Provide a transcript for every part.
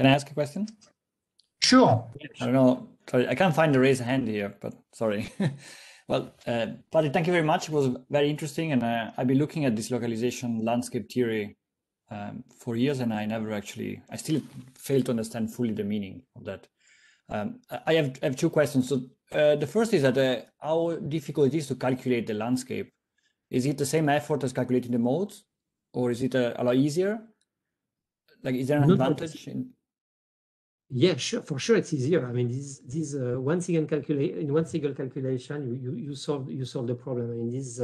Can I ask a question? Sure. I don't know. Sorry, I can't find the raise hand here, but sorry. Well, Patrick, thank you very much. It was very interesting, and I've been looking at this localization landscape theory for years, and I still fail to understand fully the meaning of that. I have two questions. So the first is that how difficult it is to calculate the landscape. Is it the same effort as calculating the modes, or is it a lot easier? Like, is there an advantage in? Yeah, sure, for sure, it's easier. I mean, this one single calculation, you solve the problem. I mean, this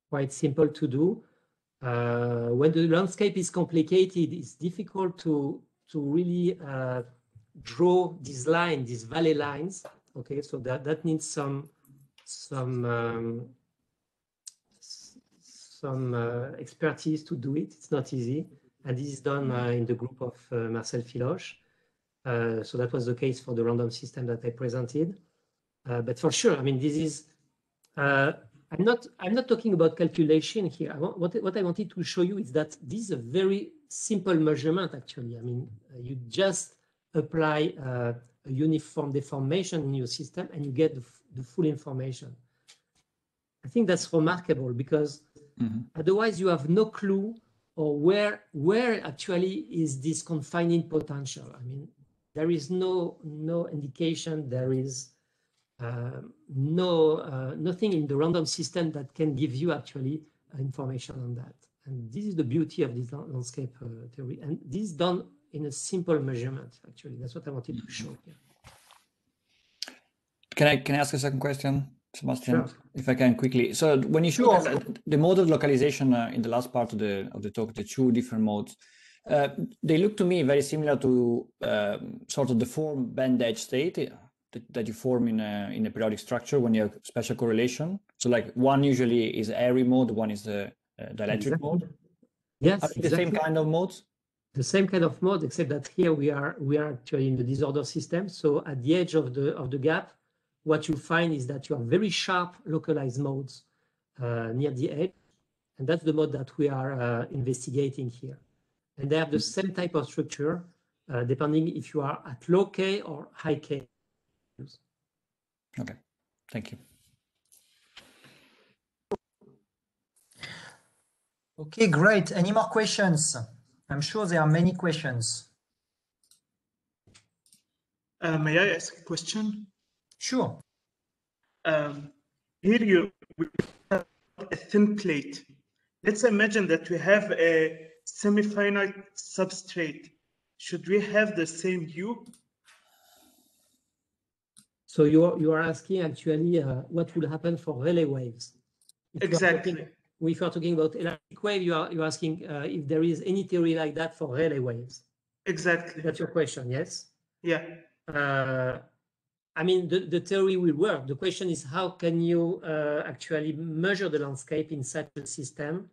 quite simple to do. When the landscape is complicated, it's difficult to really draw this line, these valley lines. Okay, so that needs some expertise to do it. It's not easy. And this is done in the group of Marcel Filoche. So that was the case for the random system that I presented. But for sure, I mean, this is, I'm not talking about calculation here. What I wanted to show you is that this is a very simple measurement, actually. I mean, you just apply a uniform deformation in your system and you get the full information. I think that's remarkable because otherwise you have no clue or where actually is this confining potential. I mean, there is no indication, there is nothing in the random system that can give you actually information on that. And this is the beauty of this landscape theory. And this is done in a simple measurement, actually. That's what I wanted to show here. Can I ask a second question, Sebastian? Sure. If I can quickly. So when you show the mode of localization in the last part of the talk, the two different modes, they look to me very similar to sort of the form band edge state that you form in a periodic structure when you have special correlation. So like one usually is airy mode, one is the dielectric mode. Yes, are they the same kind of modes? The same kind of mode, except that here we are actually in the disorder system. So at the edge of the gap, what you find is that you have very sharp localized modes near the edge, and that's the mode that we are investigating here. And they have the same type of structure, depending if you are at low K or high K. Okay, thank you. Okay, great. Any more questions? I'm sure there are many questions. May I ask a question? Sure. Here we have a thin plate. Let's imagine that we have a semi-finite substrate. Should we have the same U? So you are asking actually what will happen for Rayleigh waves? Exactly. If you are talking about elastic wave, you're asking if there is any theory like that for Rayleigh waves. Exactly. That's your question, yes? Yeah. I mean, the theory will work. The question is, how can you actually measure the landscape in such a system?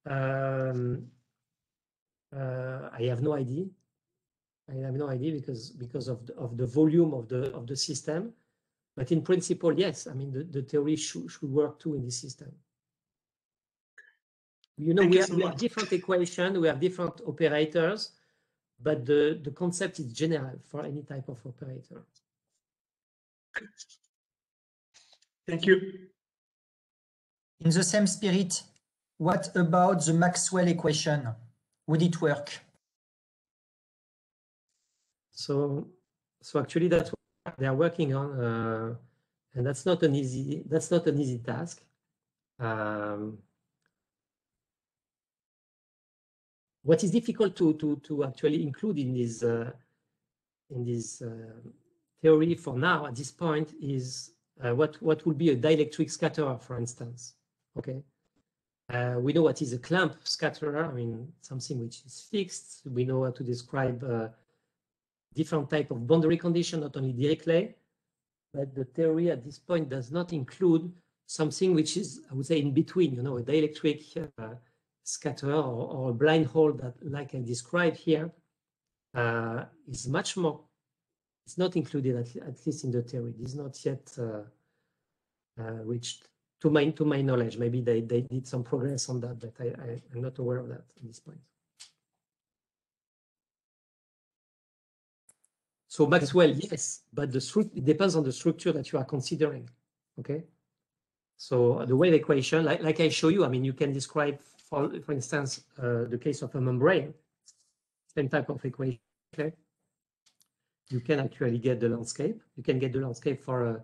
I have no idea. I have no idea because of the volume of the system. But in principle, yes. I mean, the theory should work too in this system. You know, we have different equations, we have different operators, but the concept is general for any type of operator. Thank you. In the same spirit, what about the Maxwell equation? Would it work? So actually, that's what they are working on, and that's not an easy task. What is difficult to actually include in this theory for now at this point is what will be a dielectric scatterer, for instance. Okay, we know what is a clamp scatterer. I mean, something which is fixed. We know how to describe different type of boundary condition, not only Dirichlet, but the theory at this point does not include something which is, I would say, in between. You know, a dielectric scatterer or a blind hole that, like I described here, is much more. It's not included at least in the theory. It is not yet reached to my knowledge. Maybe they did some progress on that, but I'm not aware of that at this point. So Maxwell, yes, but it depends on the structure that you are considering. Okay. So the wave equation, like I show you, I mean, you can describe, for instance, the case of a membrane, same type of equation. Okay. You can actually get the landscape. You can get the landscape for a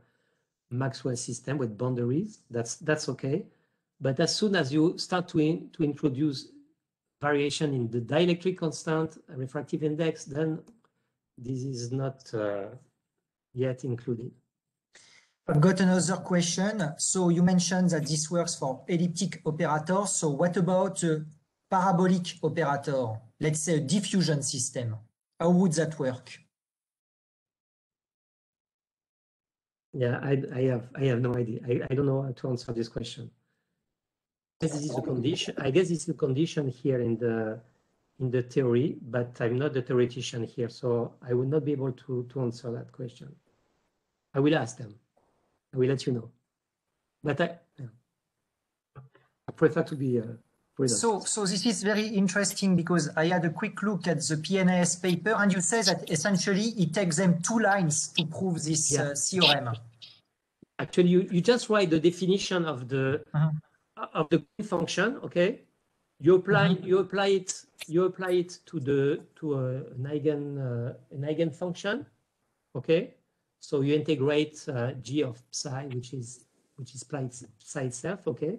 Maxwell system with boundaries. That's okay. But as soon as you start to introduce variation in the dielectric constant, refractive index, then this is not yet included. I've got another question. So you mentioned that this works for elliptic operators. So what about a parabolic operator? Let's say a diffusion system. How would that work? Yeah, I have no idea. I don't know how to answer this question. This is a condition. I guess it's a condition here in the theory, but I'm not the theoretician here, so I will not be able to answer that question. I will ask them. I will let you know. But I prefer to be so this is very interesting because I had a quick look at the PNAS paper, and you say that essentially it takes them 2 lines to prove this theorem. Actually, you just write the definition of the function. Okay, you apply it to an eigen function. Okay, so you integrate g of psi, which is psi itself. Okay.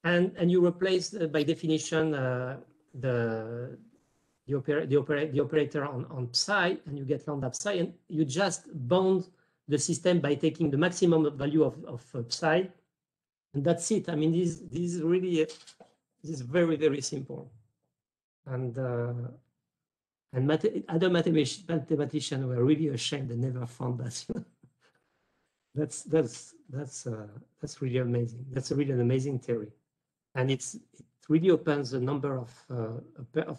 And you replace by definition the operator on psi, and you get lambda psi, and you just bound the system by taking the maximum value of psi, and that's it. I mean, this is really this is very, very simple, and other mathematicians were really ashamed they never found that. That's really amazing. That's really an amazing theory. And it really opens a number of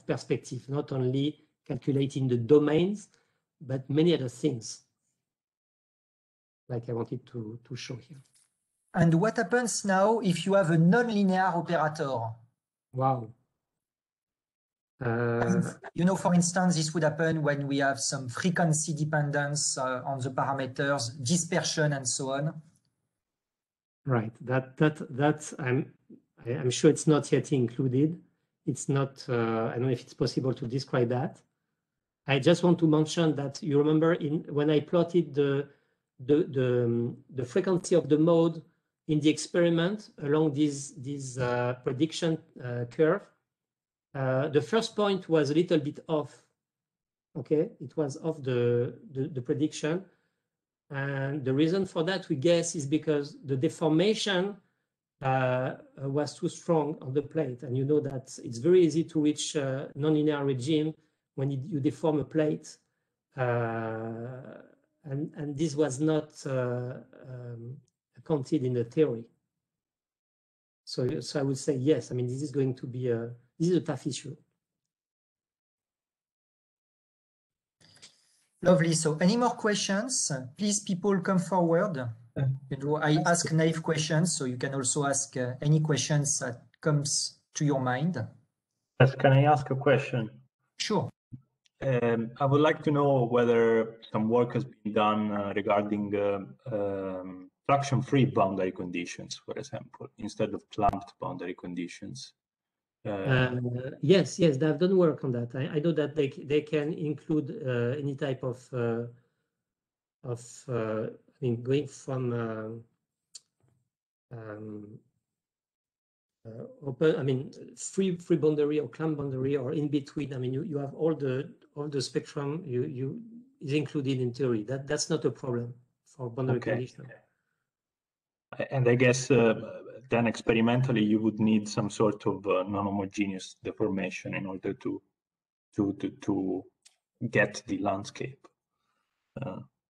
perspectives, not only calculating the domains, but many other things, like I wanted to show here. And what happens now if you have a nonlinear operator? Wow. You know, for instance, this would happen when we have some frequency dependence on the parameters, dispersion, and so on. Right. I'm sure it's not yet included. It's not, I don't know if it's possible to describe that. I just want to mention that you remember when I plotted the frequency of the mode in the experiment along this prediction curve, the first point was a little bit off. Okay, it was off the prediction. And the reason for that, we guess, is because the deformation was too strong on the plate, and you know that it's very easy to reach a nonlinear regime when you deform a plate, and this was not counted in the theory. So I would say yes. I mean, this is going to be this is a tough issue. Lovely. So any more questions? Please, people, come forward. You know, I ask naive questions, so you can also ask any questions that comes to your mind. Yes, can I ask a question? Sure. I would like to know whether some work has been done regarding traction-free boundary conditions, for example, instead of clamped boundary conditions. Yes, they have done work on that. I know that they can include any type of I mean, going from open, I mean, free boundary or clamp boundary or in between. I mean, you have all the spectrum is included in theory. That's not a problem for boundary condition. And I guess then experimentally you would need some sort of non-homogeneous deformation in order to get the landscape.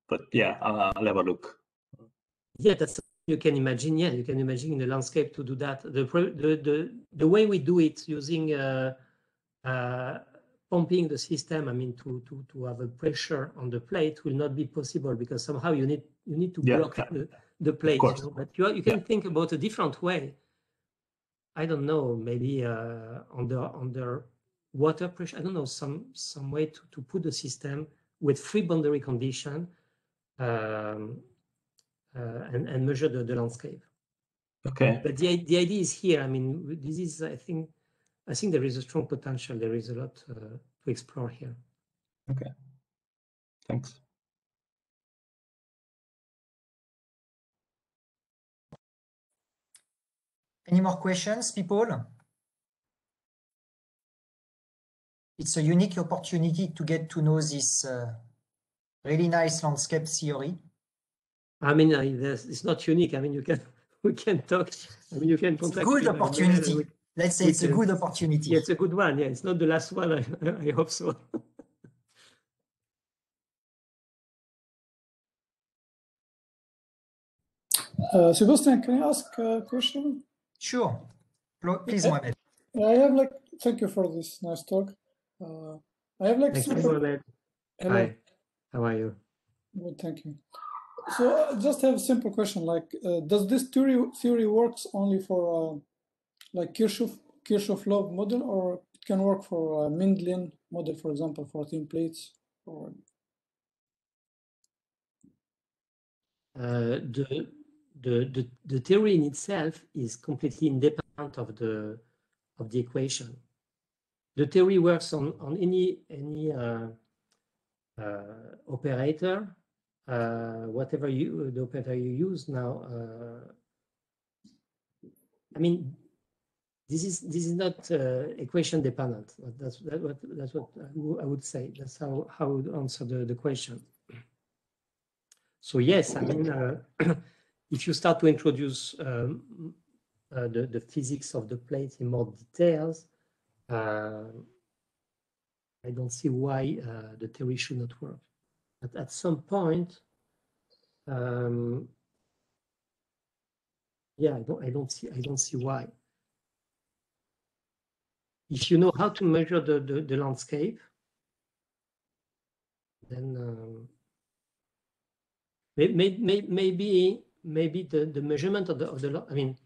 But yeah, I'll have a look. Yeah, that's you can imagine. Yeah, you can imagine in the landscape to do that. The way we do it using pumping the system, I mean, to have a pressure on the plate will not be possible because somehow you need to block the plate. You know? But you can think about a different way. I don't know, maybe under water pressure. I don't know, some way to put the system with free boundary condition and measure the landscape. Okay. But the idea is here. I mean, this is, I think there is a strong potential. There is a lot to explore here. Okay. Thanks. Any more questions, people? It's a unique opportunity to get to know this really nice landscape theory. I mean, it's not unique. I mean, we can talk. I mean, you can contact. Good opportunity. Let's say it's a good opportunity. Yeah, it's a good one. Yeah, it's not the last one. I hope so. Sebastian, can I ask a question? Sure. Please, Mohamed. I have like, thank you for this nice talk. I have like, thank you, Mohamed. Hi, how are you? Good, thank you. So I just have a simple question, like, does this theory works only for like Kirchhoff law model, or it can work for Mendelian model, for example, for thin plates? Or the theory in itself is completely independent of the equation. The theory works on any operator, whatever the operator you use now. I mean, this is not equation dependent. That's what I would say. That's how I would answer the question. So yes, I mean, if you start to introduce the physics of the plate in more details, I don't see why the theory should not work. But at some point, yeah, I don't see why. If you know how to measure the landscape, then maybe the measurement of the I mean,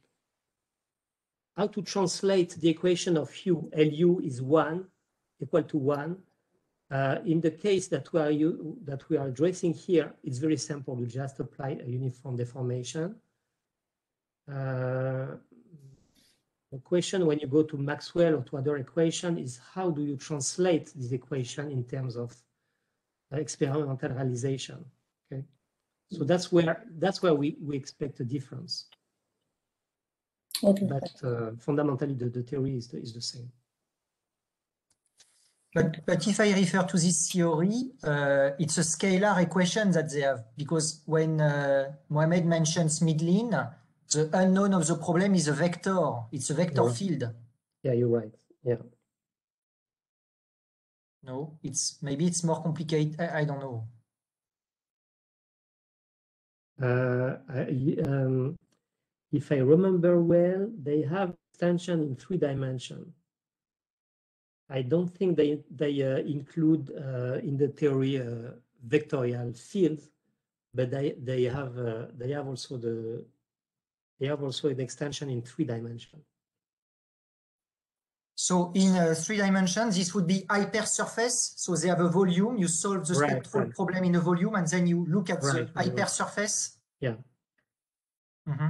how to translate the equation of U, LU is 1 equal to 1. In the case that we are addressing here, it's very simple. You just apply a uniform deformation. The question when you go to Maxwell or to other equation is how do you translate this equation in terms of experimental realization? Okay, so that's where we expect a difference. okay, but fundamentally the theory is the same. But if I refer to this theory, it's a scalar equation that they have, because when Mohamed mentions Midlin, the unknown of the problem is a vector. It's a vector field. Yeah, you're right. Yeah. No, maybe it's more complicated. I don't know. If I remember well, they have extension in 3 dimensions. I don't think they include in the theory vectorial fields, but they have also an extension in 3 dimensions. So in 3 dimensions, this would be hypersurface. So they have a volume. You solve the spectral problem in a volume, and then you look at the hypersurface. Yeah. Mm-hmm.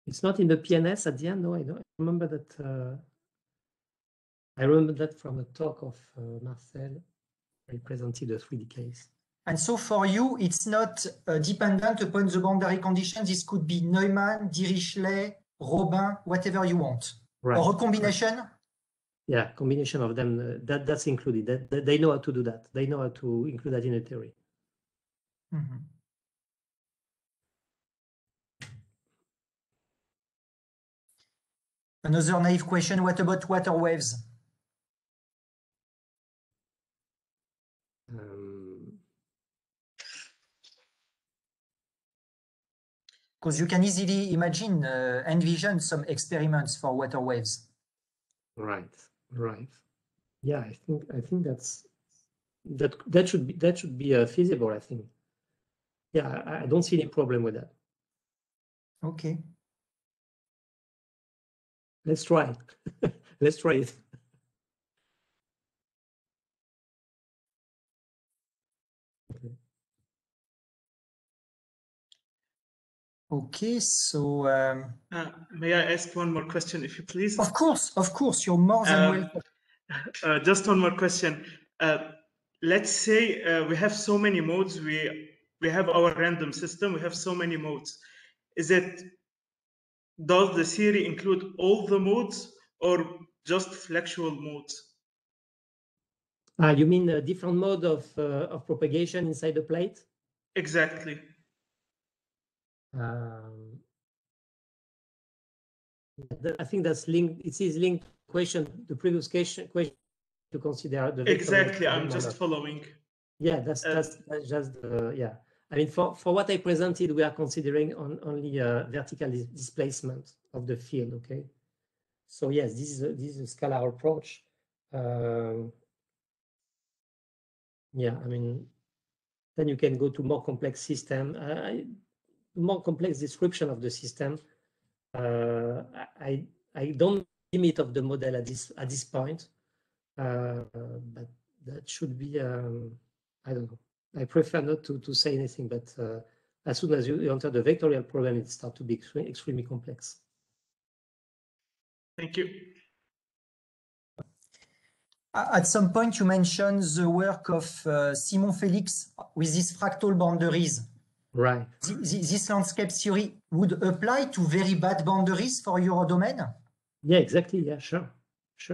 It's not in the PNS at the end. No, I don't remember that. I remember that from a talk of Marcel. He presented a 3D case. And so for you, it's not dependent upon the boundary conditions. This could be Neumann, Dirichlet, Robin, whatever you want. Right. Or a combination? Right. Yeah, combination of them. That's included. They know how to do that. They know how to include that in the theory. Mm-hmm. Another naive question, what about water waves? Because you can easily imagine, envision some experiments for water waves. Right, right. Yeah, I think that should be feasible. I think. Yeah, I don't see any problem with that. Okay. Let's try it. Let's try it. Okay, so may I ask one more question, if you please? of course, you're more than welcome. Just one more question. Let's say we have so many modes. We have our random system. We have so many modes. Does the theory include all the modes or just fluctual modes? You mean a different mode of propagation inside the plate? Exactly. I think that's linked. It is linked the previous question to consider the exactly. I'm just following. Yeah, that's just yeah. I mean, for what I presented, we are considering only vertical displacement of the field. Okay, so yes, this is a scalar approach. Yeah, I mean, then you can go to more complex system, more complex description of the system. I don't limit of the model at this point, but that should be I don't know. I prefer not to say anything, but as soon as you enter the vectorial problem, it starts to be extremely complex. Thank you. At some point, you mentioned the work of Simon Felix with these fractal boundaries. Right. This landscape theory would apply to very bad boundaries for your domain? Yeah, exactly. Yeah, sure.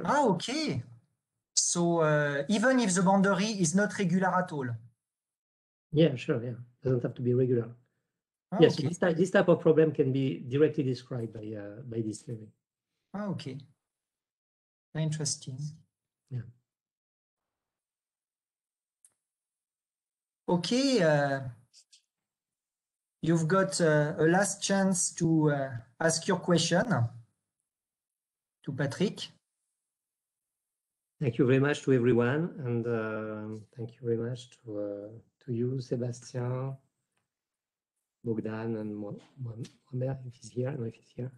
Ah, okay. So even if the boundary is not regular at all? Yeah, sure. Yeah, doesn't have to be regular. Ah, yes, okay. this type of problem can be directly described by this theory. Ah, okay. Very interesting. Yeah. Okay. You've got a last chance to ask your question to Patrick. Thank you very much to everyone, and thank you very much to you, Sébastien, Bogdan, and Mohamed, if he's here. I don't know if he's here.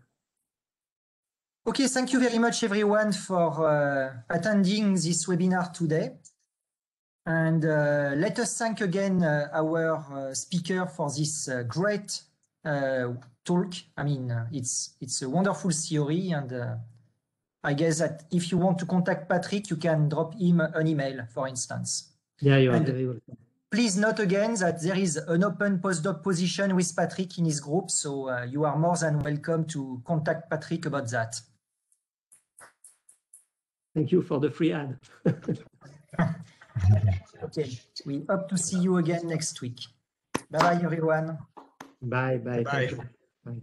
Okay, thank you very much, everyone, for attending this webinar today. And let us thank again our speaker for this great talk. I mean, it's a wonderful theory, and I guess that if you want to contact Patrick, you can drop him an email, for instance. Yeah, you are very welcome. Please note again that there is an open postdoc position with Patrick in his group, so you are more than welcome to contact Patrick about that. Thank you for the free ad. Okay, we hope to see you again next week. Bye-bye, everyone. Bye. Bye. Thank you. Bye.